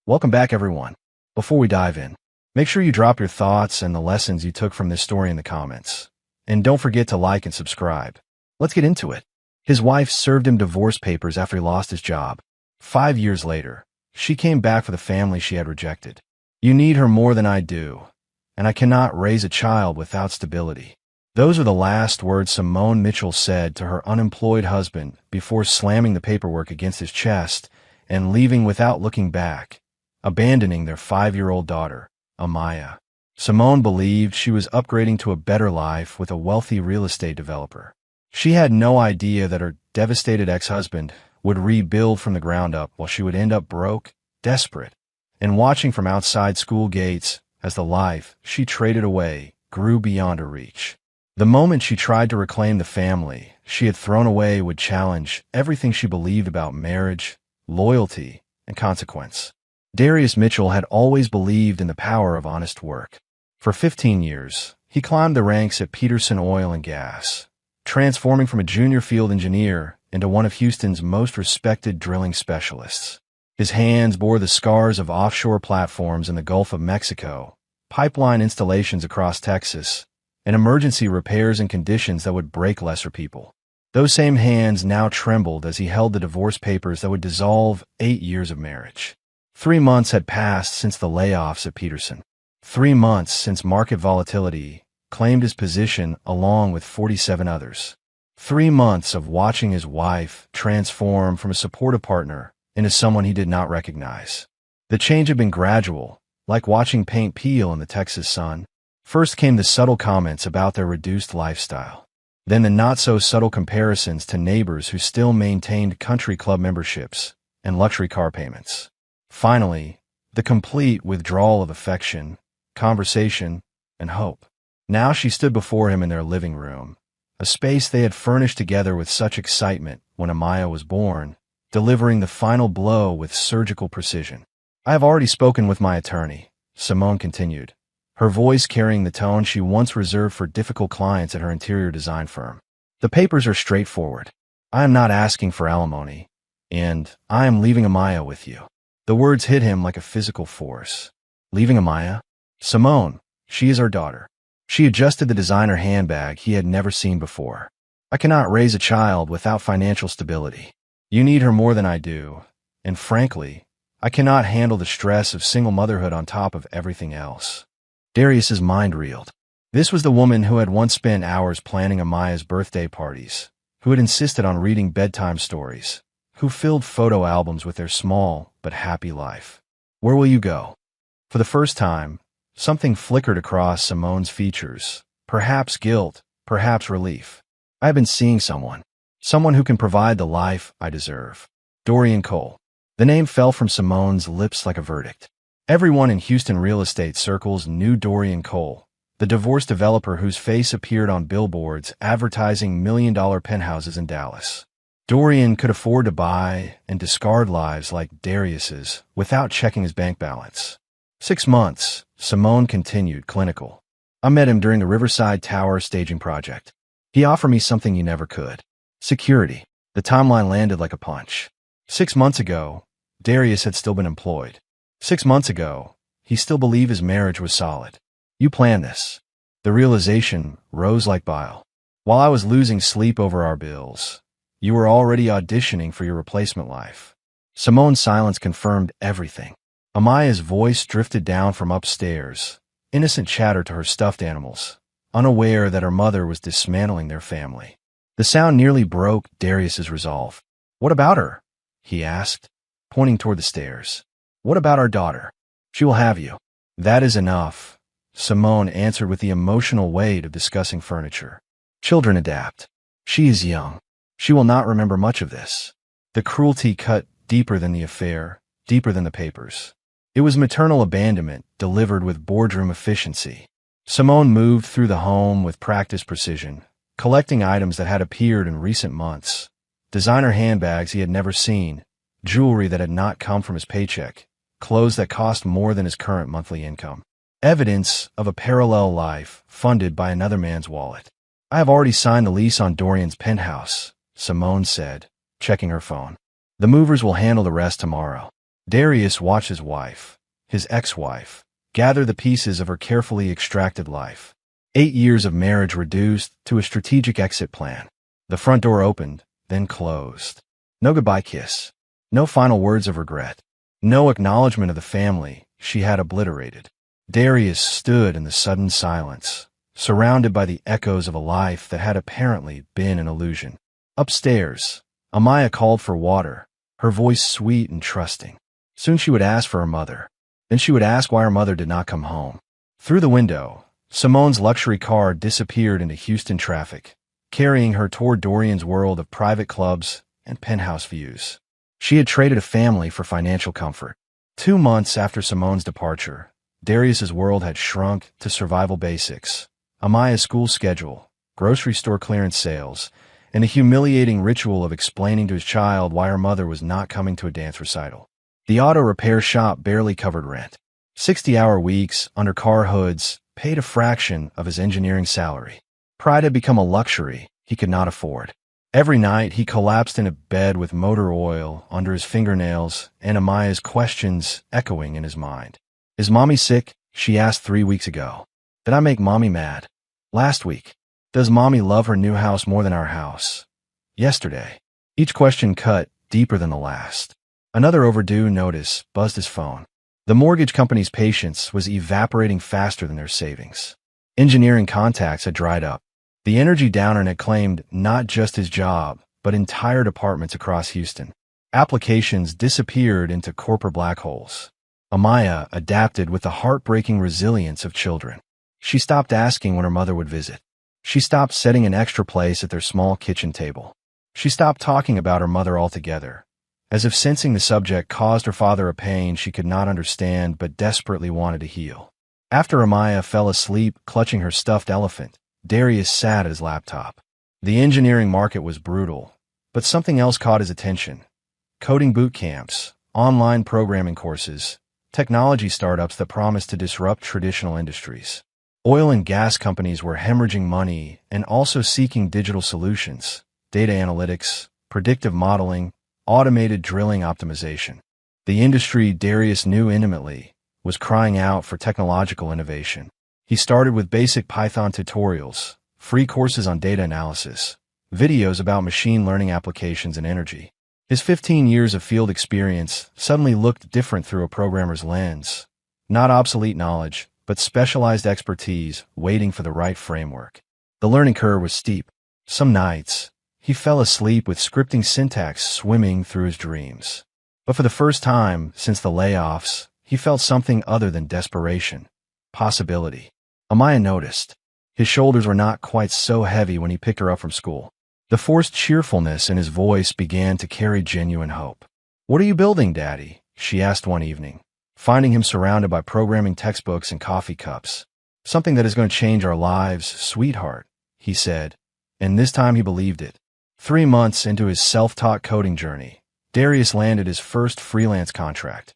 Welcome back, everyone. Before we dive in, make sure you drop your thoughts and the lessons you took from this story in the comments. And don't forget to like and subscribe. Let's get into it. His wife served him divorce papers after he lost his job. 5 years later, she came back for the family she had rejected. "You need her more than I do, and I cannot raise a child without stability." Those are the last words Simone Mitchell said to her unemployed husband before slamming the paperwork against his chest and leaving without looking back, abandoning their 5-year-old daughter, Amaya. Simone believed she was upgrading to a better life with a wealthy real estate developer. She had no idea that her devastated ex-husband would rebuild from the ground up while she would end up broke, desperate, and watching from outside school gates as the life she traded away grew beyond her reach. The moment she tried to reclaim the family she had thrown away would challenge everything she believed about marriage, loyalty, and consequence. Darius Mitchell had always believed in the power of honest work. For 15 years, he climbed the ranks at Peterson Oil and Gas, transforming from a junior field engineer into one of Houston's most respected drilling specialists. His hands bore the scars of offshore platforms in the Gulf of Mexico, pipeline installations across Texas, and emergency repairs in conditions that would break lesser people. Those same hands now trembled as he held the divorce papers that would dissolve 8 years of marriage. 3 months had passed since the layoffs at Peterson. 3 months since market volatility claimed his position along with 47 others. 3 months of watching his wife transform from a supportive partner into someone he did not recognize. The change had been gradual, like watching paint peel in the Texas sun. First came the subtle comments about their reduced lifestyle. Then the not-so-subtle comparisons to neighbors who still maintained country club memberships and luxury car payments. Finally, the complete withdrawal of affection, conversation, and hope. Now she stood before him in their living room, a space they had furnished together with such excitement when Amaya was born, delivering the final blow with surgical precision. "I have already spoken with my attorney," Simone continued, her voice carrying the tone she once reserved for difficult clients at her interior design firm. "The papers are straightforward. I am not asking for alimony, and I am leaving Amaya with you." The words hit him like a physical force. "Leaving Amaya?" "Simone, she is our daughter." She adjusted the designer handbag he had never seen before. "I cannot raise a child without financial stability. You need her more than I do, and frankly, I cannot handle the stress of single motherhood on top of everything else." Darius's mind reeled. This was the woman who had once spent hours planning Amaya's birthday parties, who had insisted on reading bedtime stories, who filled photo albums with their small but happy life. "Where will you go?" For the first time, something flickered across Simone's features, perhaps guilt, perhaps relief. "I have been seeing someone who can provide the life I deserve. Dorian Cole." The name fell from Simone's lips like a verdict. Everyone in Houston real estate circles knew Dorian Cole, the divorce developer whose face appeared on billboards advertising million-dollar penthouses in Dallas. Dorian could afford to buy and discard lives like Darius's without checking his bank balance. 6 months, Simone continued, clinical. "I met him during the Riverside Tower staging project. He offered me something you never could. Security." The timeline landed like a punch. 6 months ago, Darius had still been employed. 6 months ago, he still believed his marriage was solid. "You planned this." The realization rose like bile. "While I was losing sleep over our bills, you were already auditioning for your replacement life." Simone's silence confirmed everything. Amaya's voice drifted down from upstairs, innocent chatter to her stuffed animals, unaware that her mother was dismantling their family. The sound nearly broke Darius's resolve. "What about her?" he asked, pointing toward the stairs. "What about our daughter?" "She will have you." "That is enough," Simone answered with the emotional weight of discussing furniture. "Children adapt. She is young. She will not remember much of this." The cruelty cut deeper than the affair, deeper than the papers. It was maternal abandonment delivered with boardroom efficiency. Simone moved through the home with practiced precision, collecting items that had appeared in recent months. Designer handbags he had never seen, jewelry that had not come from his paycheck, clothes that cost more than his current monthly income. Evidence of a parallel life funded by another man's wallet. "I have already signed the lease on Dorian's penthouse," Simone said, checking her phone. "The movers will handle the rest tomorrow." Darius watched his ex-wife, gather the pieces of her carefully extracted life. 8 years of marriage reduced to a strategic exit plan. The front door opened, then closed. No goodbye kiss. No final words of regret. No acknowledgement of the family she had obliterated. Darius stood in the sudden silence, surrounded by the echoes of a life that had apparently been an illusion. Upstairs, Amaya called for water, her voice sweet and trusting. Soon she would ask for her mother. Then she would ask why her mother did not come home. Through the window, Simone's luxury car disappeared into Houston traffic, carrying her toward Dorian's world of private clubs and penthouse views. She had traded a family for financial comfort. 2 months after Simone's departure, Darius's world had shrunk to survival basics. Amaya's school schedule, grocery store clearance sales, and a humiliating ritual of explaining to his child why her mother was not coming to a dance recital. The auto repair shop barely covered rent. 60-hour weeks under car hoods paid a fraction of his engineering salary. Pride had become a luxury he could not afford. Every night he collapsed in a bed with motor oil under his fingernails and Amaya's questions echoing in his mind. Is mommy sick? She asked 3 weeks ago. Did I make mommy mad? Last week. Does mommy love her new house more than our house? Yesterday. Each question cut deeper than the last. Another overdue notice buzzed his phone. The mortgage company's patience was evaporating faster than their savings. Engineering contacts had dried up. The energy downer had claimed not just his job, but entire departments across Houston. Applications disappeared into corporate black holes. Amaya adapted with the heartbreaking resilience of children. She stopped asking when her mother would visit. She stopped setting an extra place at their small kitchen table. She stopped talking about her mother altogether, as if sensing the subject caused her father a pain she could not understand but desperately wanted to heal. After Amaya fell asleep clutching her stuffed elephant, Darius sat at his laptop. The engineering market was brutal, but something else caught his attention. Coding boot camps, online programming courses, technology startups that promised to disrupt traditional industries. Oil and gas companies were hemorrhaging money and also seeking digital solutions, data analytics, predictive modeling, automated drilling optimization. The industry Darius knew intimately was crying out for technological innovation. He started with basic Python tutorials, free courses on data analysis, videos about machine learning applications and energy. His 15 years of field experience suddenly looked different through a programmer's lens. Not obsolete knowledge, but specialized expertise waiting for the right framework. The learning curve was steep. Some nights, he fell asleep with scripting syntax swimming through his dreams. But for the first time since the layoffs, he felt something other than desperation. Possibility. Amaya noticed. His shoulders were not quite so heavy when he picked her up from school. The forced cheerfulness in his voice began to carry genuine hope. What are you building, Daddy? She asked one evening, finding him surrounded by programming textbooks and coffee cups. Something that is going to change our lives, sweetheart, he said, and this time he believed it. 3 months into his self-taught coding journey, Darius landed his first freelance contract,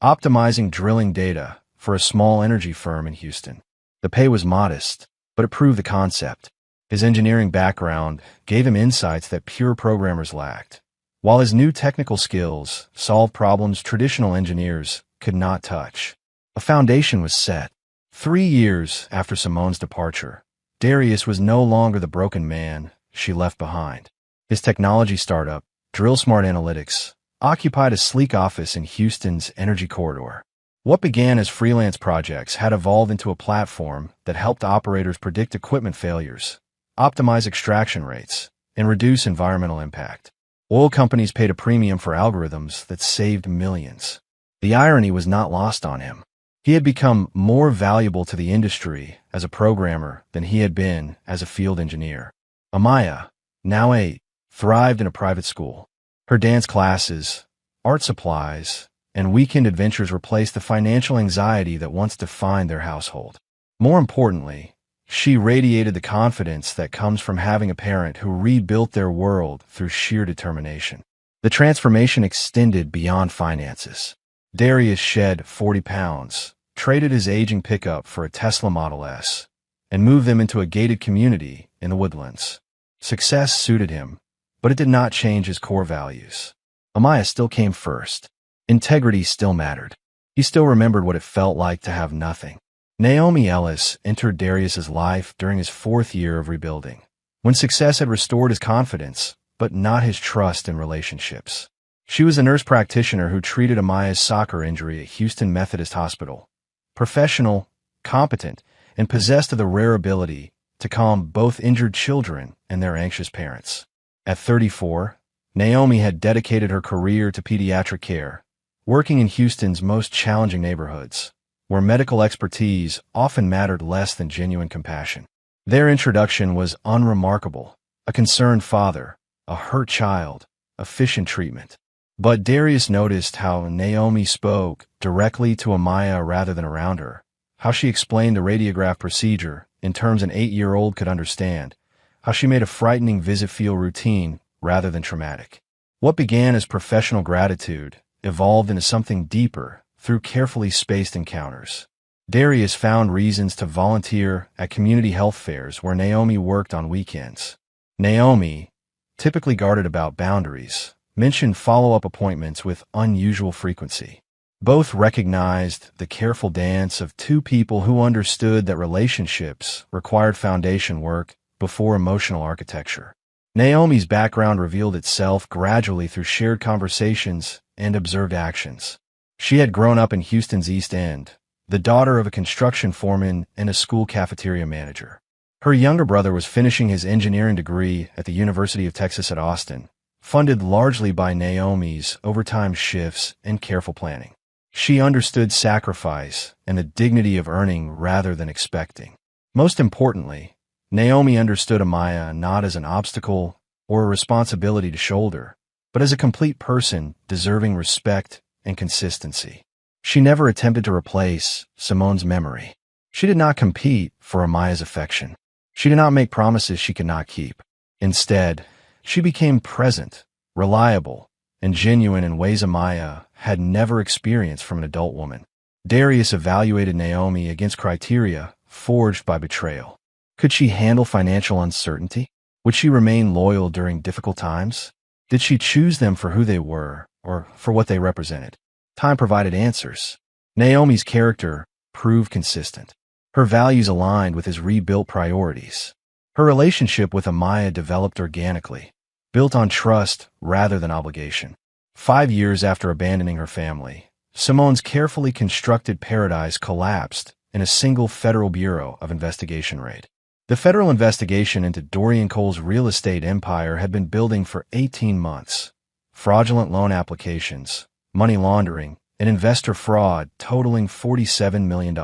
optimizing drilling data for a small energy firm in Houston. The pay was modest, but it proved the concept. His engineering background gave him insights that pure programmers lacked, while his new technical skills solved problems traditional engineers could not touch. A foundation was set. 3 years after Simone's departure, Darius was no longer the broken man she left behind. His technology startup, DrillSmart Analytics, occupied a sleek office in Houston's energy corridor. What began as freelance projects had evolved into a platform that helped operators predict equipment failures, optimize extraction rates, and reduce environmental impact. Oil companies paid a premium for algorithms that saved millions. The irony was not lost on him. He had become more valuable to the industry as a programmer than he had been as a field engineer. Amaya, now 8, thrived in a private school. Her dance classes, art supplies, and weekend adventures replaced the financial anxiety that once defined their household. More importantly, she radiated the confidence that comes from having a parent who rebuilt their world through sheer determination. The transformation extended beyond finances. Darius shed 40 pounds, traded his aging pickup for a Tesla Model S, and moved them into a gated community in the Woodlands. Success suited him, but it did not change his core values. Amaya still came first. Integrity still mattered. He still remembered what it felt like to have nothing. Naomi Ellis entered Darius's life during his 4th year of rebuilding, when success had restored his confidence, but not his trust in relationships. She was a nurse practitioner who treated Amaya's soccer injury at Houston Methodist Hospital. Professional, competent, and possessed of the rare ability to calm both injured children and their anxious parents. At 34, Naomi had dedicated her career to pediatric care, working in Houston's most challenging neighborhoods, where medical expertise often mattered less than genuine compassion. Their introduction was unremarkable: a concerned father, a hurt child, efficient treatment. But Darius noticed how Naomi spoke directly to Amaya rather than around her, how she explained the radiograph procedure in terms an 8-year-old could understand, how she made a frightening visit feel routine rather than traumatic. What began as professional gratitude evolved into something deeper through carefully spaced encounters. Darius found reasons to volunteer at community health fairs where Naomi worked on weekends. Naomi, typically guarded about boundaries, mentioned follow-up appointments with unusual frequency. Both recognized the careful dance of two people who understood that relationships required foundation work before emotional architecture. Naomi's background revealed itself gradually through shared conversations and observed actions. She had grown up in Houston's East End, the daughter of a construction foreman and a school cafeteria manager. Her younger brother was finishing his engineering degree at the University of Texas at Austin, funded largely by Naomi's overtime shifts and careful planning. She understood sacrifice and the dignity of earning rather than expecting. Most importantly, Naomi understood Amaya not as an obstacle or a responsibility to shoulder, but as a complete person deserving respect and consistency. She never attempted to replace Simone's memory. She did not compete for Amaya's affection. She did not make promises she could not keep. Instead, she became present, reliable, and genuine in ways Amaya had never experienced from an adult woman. Darius evaluated Naomi against criteria forged by betrayal. Could she handle financial uncertainty? Would she remain loyal during difficult times? Did she choose them for who they were, or for what they represented? Time provided answers. Naomi's character proved consistent. Her values aligned with his rebuilt priorities. Her relationship with Amaya developed organically, built on trust rather than obligation. 5 years after abandoning her family, Simone's carefully constructed paradise collapsed in a single Federal Bureau of Investigation raid. The federal investigation into Dorian Cole's real estate empire had been building for 18 months. Fraudulent loan applications, money laundering, and investor fraud totaling $47 million.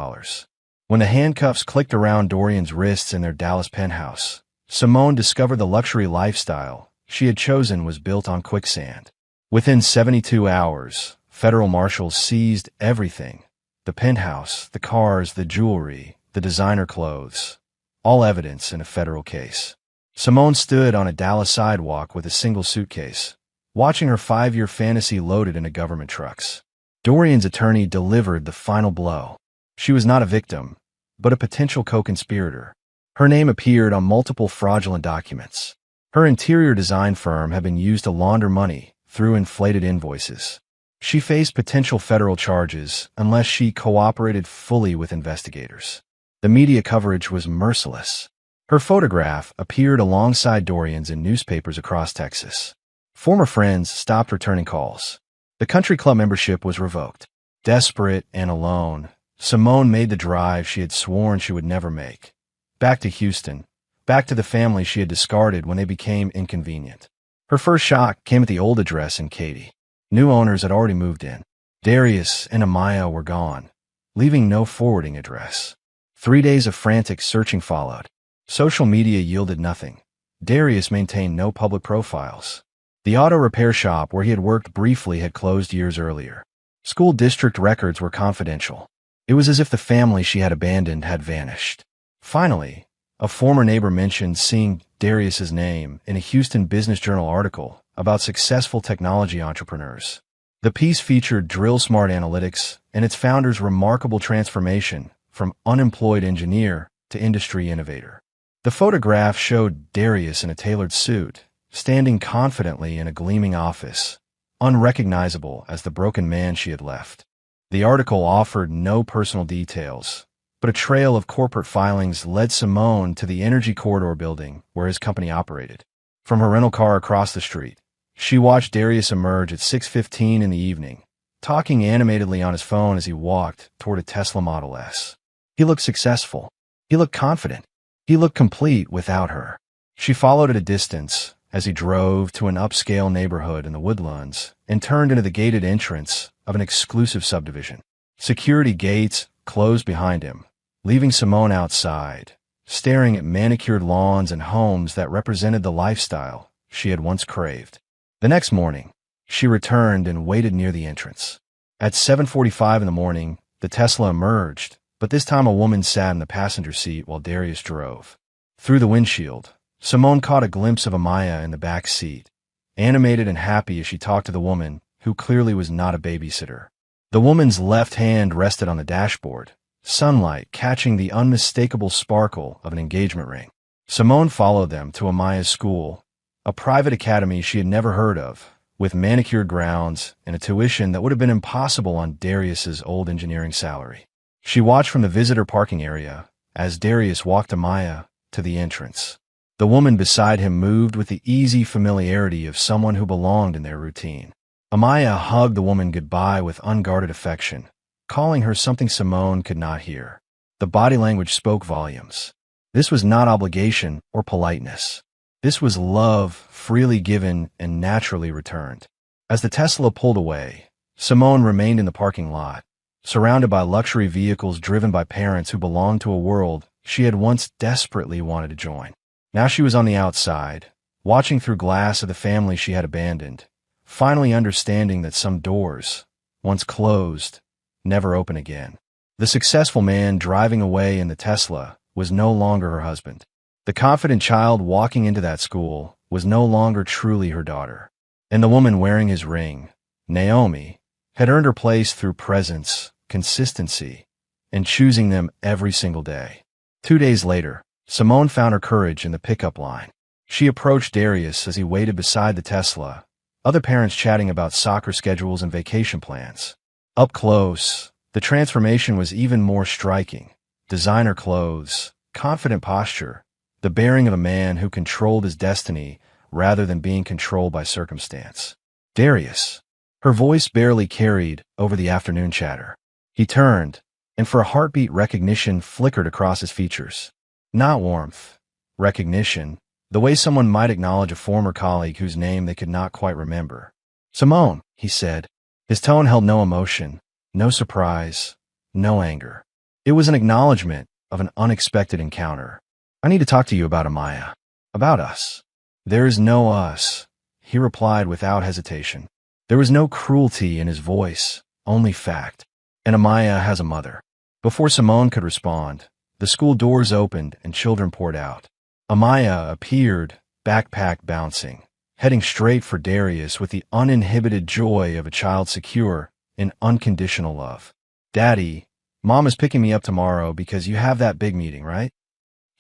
When the handcuffs clicked around Dorian's wrists in their Dallas penthouse, Simone discovered the luxury lifestyle she had chosen was built on quicksand. Within 72 hours, federal marshals seized everything: the penthouse, the cars, the jewelry, the designer clothes, all evidence in a federal case. Simone stood on a Dallas sidewalk with a single suitcase, watching her 5-year fantasy loaded into government trucks. Dorian's attorney delivered the final blow. She was not a victim, but a potential co-conspirator. Her name appeared on multiple fraudulent documents. Her interior design firm had been used to launder money through inflated invoices. She faced potential federal charges unless she cooperated fully with investigators. The media coverage was merciless. Her photograph appeared alongside Dorian's in newspapers across Texas. Former friends stopped returning calls. The country club membership was revoked. Desperate and alone, Simone made the drive she had sworn she would never make. Back to Houston, back to the family she had discarded when they became inconvenient. Her first shock came at the old address in Katy. New owners had already moved in. Darius and Amaya were gone, leaving no forwarding address. 3 days of frantic searching followed. Social media yielded nothing. Darius maintained no public profiles. The auto repair shop where he had worked briefly had closed years earlier. School district records were confidential. It was as if the family she had abandoned had vanished. Finally, a former neighbor mentioned seeing Darius's name in a Houston Business Journal article about successful technology entrepreneurs. The piece featured Drill Smart Analytics and its founder's remarkable transformation from unemployed engineer to industry innovator. The photograph showed Darius in a tailored suit, standing confidently in a gleaming office, unrecognizable as the broken man she had left. The article offered no personal details, but a trail of corporate filings led Simone to the Energy Corridor building where his company operated. From her rental car across the street, she watched Darius emerge at 6:15 in the evening, talking animatedly on his phone as he walked toward a Tesla Model S. He looked successful. He looked confident. He looked complete without her. She followed at a distance as he drove to an upscale neighborhood in the Woodlands and turned into the gated entrance of an exclusive subdivision. Security gates closed behind him, leaving Simone outside, staring at manicured lawns and homes that represented the lifestyle she had once craved. The next morning, she returned and waited near the entrance. At 7:45 in the morning, the Tesla emerged, but this time a woman sat in the passenger seat while Darius drove. Through the windshield, Simone caught a glimpse of Amaya in the back seat, animated and happy as she talked to the woman, who clearly was not a babysitter. The woman's left hand rested on the dashboard, sunlight catching the unmistakable sparkle of an engagement ring. Simone followed them to Amaya's school, a private academy she had never heard of, with manicured grounds and a tuition that would have been impossible on Darius's old engineering salary. She watched from the visitor parking area as Darius walked Amaya to the entrance. The woman beside him moved with the easy familiarity of someone who belonged in their routine. Amaya hugged the woman goodbye with unguarded affection, calling her something Simone could not hear. The body language spoke volumes. This was not obligation or politeness. This was love, freely given and naturally returned. As the Tesla pulled away, Simone remained in the parking lot, surrounded by luxury vehicles driven by parents who belonged to a world she had once desperately wanted to join. Now she was on the outside, watching through glass of the family she had abandoned, finally understanding that some doors, once closed, never open again. The successful man driving away in the Tesla was no longer her husband. The confident child walking into that school was no longer truly her daughter. And the woman wearing his ring, Naomi, had earned her place through presence, consistency, and choosing them every single day. 2 days later, Simone found her courage in the pickup line. She approached Darius as he waited beside the Tesla, other parents chatting about soccer schedules and vacation plans. Up close, the transformation was even more striking. Designer clothes, confident posture, the bearing of a man who controlled his destiny rather than being controlled by circumstance. Darius. Her voice barely carried over the afternoon chatter. He turned, and for a heartbeat recognition flickered across his features. Not warmth, recognition, the way someone might acknowledge a former colleague whose name they could not quite remember. Simone, he said. His tone held no emotion, no surprise, no anger. It was an acknowledgement of an unexpected encounter. I need to talk to you about Amaya. About us. There is no us, he replied without hesitation. There was no cruelty in his voice, only fact. And Amaya has a mother. Before Simone could respond, the school doors opened and children poured out. Amaya appeared, backpack bouncing, heading straight for Darius with the uninhibited joy of a child secure in unconditional love. Daddy, Mom is picking me up tomorrow because you have that big meeting, right?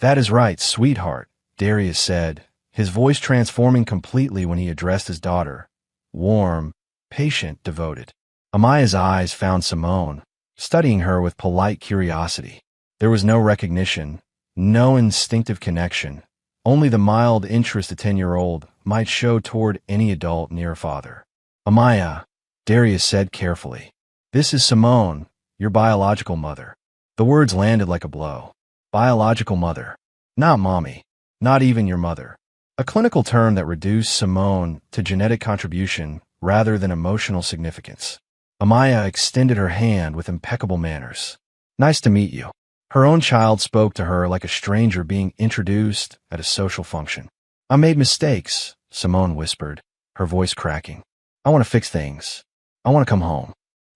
That is right, sweetheart, Darius said, his voice transforming completely when he addressed his daughter. Warm, patient, devoted. Amaya's eyes found Simone, studying her with polite curiosity. There was no recognition, no instinctive connection, only the mild interest a 10-year-old might show toward any adult near a father. Amaya, Darius said carefully. This is Simone, your biological mother. The words landed like a blow. Biological mother. Not mommy. Not even your mother. A clinical term that reduced Simone to genetic contribution rather than emotional significance. Amaya extended her hand with impeccable manners. Nice to meet you. Her own child spoke to her like a stranger being introduced at a social function. I made mistakes, Simone whispered, her voice cracking. I want to fix things. I want to come home.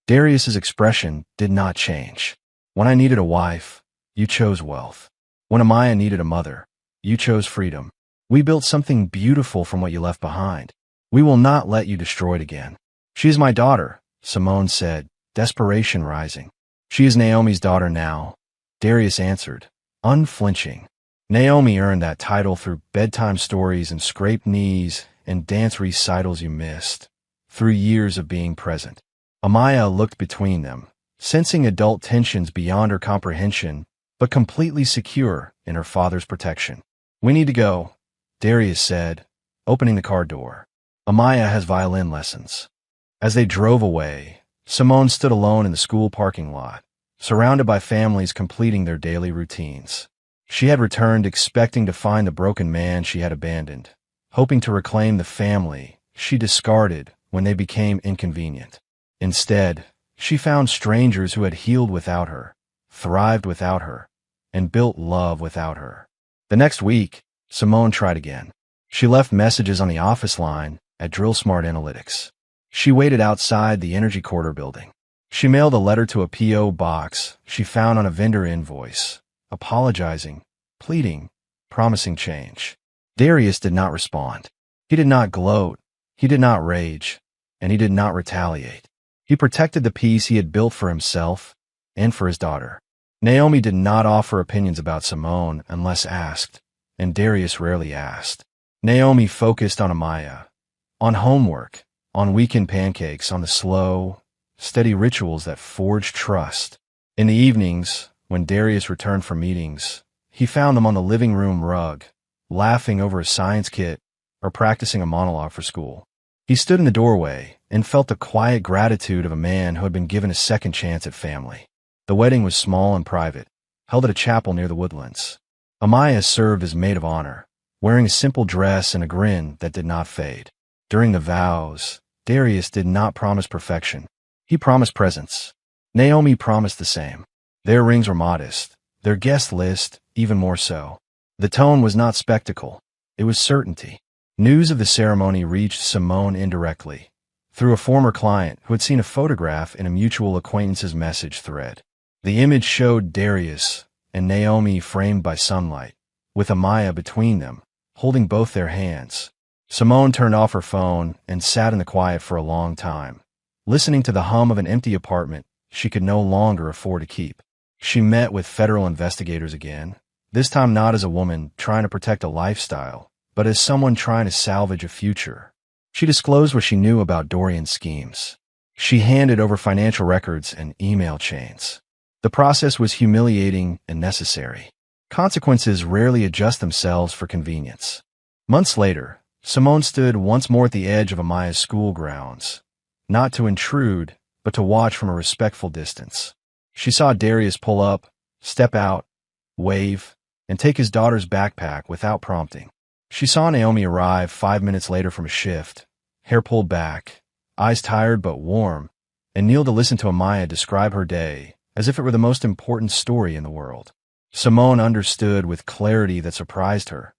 Darius's expression did not change. When I needed a wife, you chose wealth. When Amaya needed a mother, you chose freedom. We built something beautiful from what you left behind. We will not let you destroy it again. She is my daughter, Simone said, desperation rising. She is Naomi's daughter now, Darius answered, unflinching. Naomi earned that title through bedtime stories and scraped knees and dance recitals you missed, through years of being present. Amaya looked between them, sensing adult tensions beyond her comprehension, but completely secure in her father's protection. "We need to go," Darius said, opening the car door. "Amaya has violin lessons." As they drove away, Simone stood alone in the school parking lot, surrounded by families completing their daily routines. She had returned expecting to find the broken man she had abandoned, hoping to reclaim the family she discarded when they became inconvenient. Instead, she found strangers who had healed without her, thrived without her, and built love without her. The next week, Simone tried again. She left messages on the office line at DrillSmart Analytics. She waited outside the Energy Quarter building. She mailed a letter to a P.O. box she found on a vendor invoice, apologizing, pleading, promising change. Darius did not respond. He did not gloat, he did not rage, and he did not retaliate. He protected the peace he had built for himself and for his daughter. Naomi did not offer opinions about Simone unless asked, and Darius rarely asked. Naomi focused on Amaya, on homework, on weekend pancakes, on the slow, steady rituals that forged trust. In the evenings, when Darius returned from meetings, he found them on the living room rug, laughing over a science kit or practicing a monologue for school. He stood in the doorway and felt the quiet gratitude of a man who had been given a second chance at family. The wedding was small and private, held at a chapel near the Woodlands. Amaya served as maid of honor, wearing a simple dress and a grin that did not fade. During the vows, Darius did not promise perfection. He promised presence. Naomi promised the same. Their rings were modest, their guest list even more so. The tone was not spectacle, it was certainty. News of the ceremony reached Simone indirectly, through a former client who had seen a photograph in a mutual acquaintance's message thread. The image showed Darius and Naomi framed by sunlight, with Amaya between them, holding both their hands. Simone turned off her phone and sat in the quiet for a long time, listening to the hum of an empty apartment she could no longer afford to keep. She met with federal investigators again, this time not as a woman trying to protect a lifestyle, but as someone trying to salvage a future. She disclosed what she knew about Dorian's schemes. She handed over financial records and email chains. The process was humiliating and necessary. Consequences rarely adjust themselves for convenience. Months later, Simone stood once more at the edge of Amaya's school grounds, not to intrude, but to watch from a respectful distance. She saw Darius pull up, step out, wave, and take his daughter's backpack without prompting. She saw Naomi arrive 5 minutes later from a shift, hair pulled back, eyes tired but warm, and kneel to listen to Amaya describe her day as if it were the most important story in the world. Simone understood with clarity that surprised her,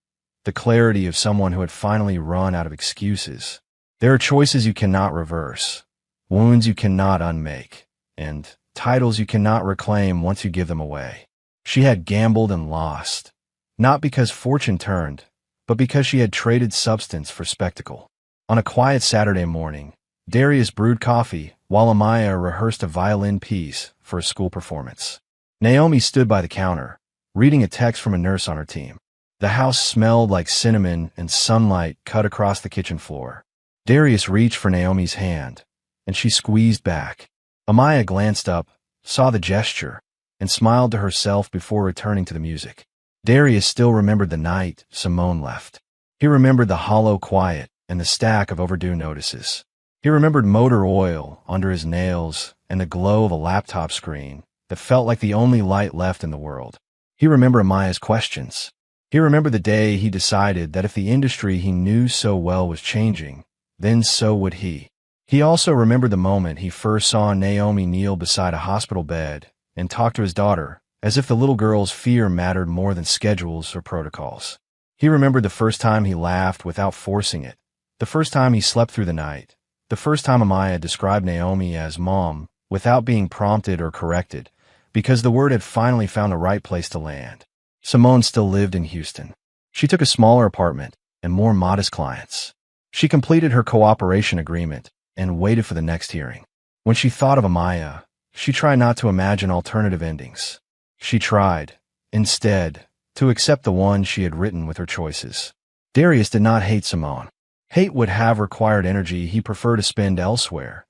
the clarity of someone who had finally run out of excuses. There are choices you cannot reverse, wounds you cannot unmake, and titles you cannot reclaim once you give them away. She had gambled and lost, not because fortune turned, but because she had traded substance for spectacle. On a quiet Saturday morning, Darius brewed coffee while Amaya rehearsed a violin piece for a school performance. Naomi stood by the counter, reading a text from a nurse on her team. The house smelled like cinnamon and sunlight cut across the kitchen floor. Darius reached for Naomi's hand, and she squeezed back. Amaya glanced up, saw the gesture, and smiled to herself before returning to the music. Darius still remembered the night Simone left. He remembered the hollow quiet and the stack of overdue notices. He remembered motor oil under his nails and the glow of a laptop screen that felt like the only light left in the world. He remembered Amaya's questions. He remembered the day he decided that if the industry he knew so well was changing, then so would he. He also remembered the moment he first saw Naomi kneel beside a hospital bed and talk to his daughter, as if the little girl's fear mattered more than schedules or protocols. He remembered the first time he laughed without forcing it, the first time he slept through the night, the first time Amaya described Naomi as mom without being prompted or corrected, because the word had finally found the right place to land. Simone still lived in Houston. She took a smaller apartment and more modest clients. She completed her cooperation agreement and waited for the next hearing. When she thought of Amaya, she tried not to imagine alternative endings. She tried, instead, to accept the one she had written with her choices. Darius did not hate Simone. Hate would have required energy he preferred to spend elsewhere.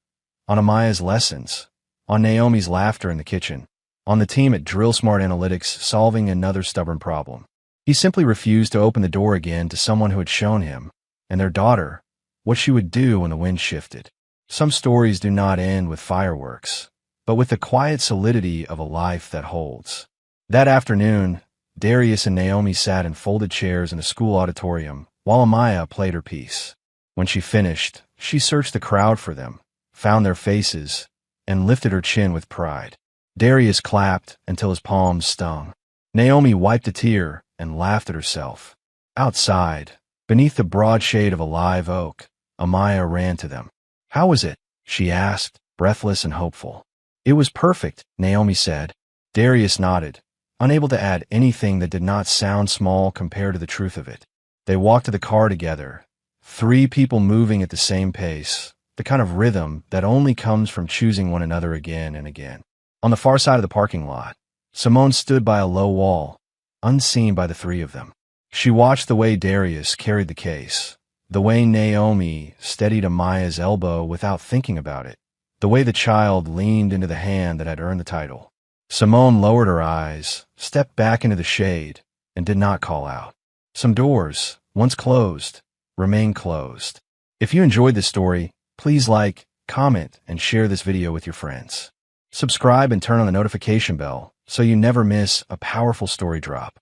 On Amaya's lessons, on Naomi's laughter in the kitchen, on the team at Drill Smart Analytics solving another stubborn problem. He simply refused to open the door again to someone who had shown him, and their daughter, what she would do when the wind shifted. Some stories do not end with fireworks, but with the quiet solidity of a life that holds. That afternoon, Darius and Naomi sat in folded chairs in a school auditorium while Amaya played her piece. When she finished, she searched the crowd for them, found their faces, and lifted her chin with pride. Darius clapped until his palms stung. Naomi wiped a tear and laughed at herself. Outside, beneath the broad shade of a live oak, Amaya ran to them. "How was it?" she asked, breathless and hopeful. "It was perfect," Naomi said. Darius nodded, unable to add anything that did not sound small compared to the truth of it. They walked to the car together, 3 people moving at the same pace, the kind of rhythm that only comes from choosing one another again and again. On the far side of the parking lot, Simone stood by a low wall, unseen by the 3 of them. She watched the way Darius carried the case, the way Naomi steadied Amaya's elbow without thinking about it, the way the child leaned into the hand that had earned the title. Simone lowered her eyes, stepped back into the shade, and did not call out. Some doors, once closed, remain closed. If you enjoyed this story, please like, comment, and share this video with your friends. Subscribe and turn on the notification bell so you never miss a powerful story drop.